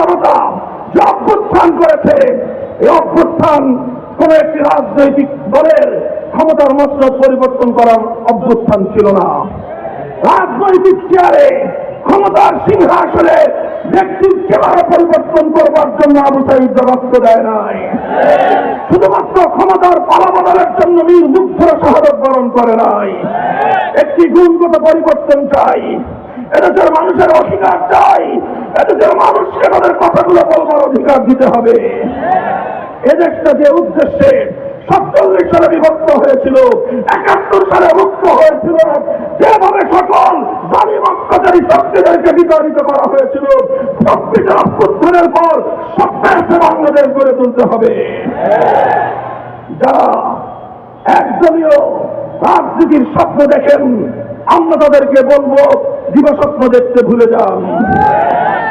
জনতা যে অভ্যুত্থান করেছে, এই অভ্যুত্থান কোন একটি রাজনৈতিক দলের ক্ষমতার মসনদ পরিবর্তন করার অভ্যুত্থান ছিল না। রাজনৈতিক চেয়ারে ক্ষমতার সিংহাসনে ব্যক্তির চেহারা পরিবর্তন করবার জন্য আবু সাঈদ রক্ত দেয় নাই, শুধুমাত্র ক্ষমতার পালাবদলের জন্য বীর মুগ্ধরা শাহাদত বরণ করে নাই। একটি গুণগত পরিবর্তন চাই, এদেশের মানুষের অধিকার চাই, এদেশের মানুষকে তাদের কথাগুলো বলবার অধিকার দিতে হবে। এদেশটা যে উদ্দেশ্যে 47 সালে বিভক্ত হয়েছিল, 71 সালে মুক্ত হয়েছিল, যেভাবে সকল জালিম অত্যাচারী শক্তিদেরকে বিতাড়িত করা হয়েছিল, 26 অভ্যুত্থানের পর সবশেষে বাংলাদেশ গড়ে তুলতে হবে। যারা একদলীয় রাজনীতির স্বপ্ন দেখেন, আমরা তাদেরকে বলবো দিবাস্বপ্ন দেখতে ভুলে যান।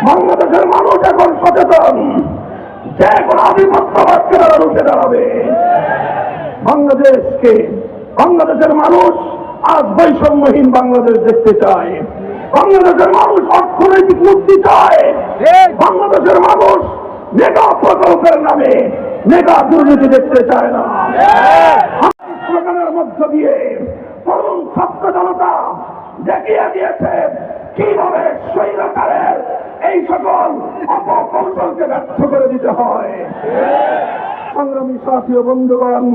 বাংলাদেশের মানুষ এখন সচেতন, যে কোনো আধিপত্যবাদকে তারা রুখে দাঁড়াবে। বাংলাদেশের মানুষ আজ বৈষম্যহীন বাংলাদেশ দেখতে চায়। বাংলাদেশের মানুষ অর্থনৈতিক মুক্তি চায়। বাংলাদেশের মানুষ মেগা প্রকল্পের নামে মেগা দুর্নীতি দেখতে চায় না। স্লোগানের মধ্য দিয়ে তরুণ ছাত্র জনতা দেখিয়ে দিয়েছে কিভাবে স্বৈরাচারের এই সকল অপকৌশলকে ব্যর্থ করে দিতে হয়। সংগ্রামী সাথী ও বন্ধুগণ,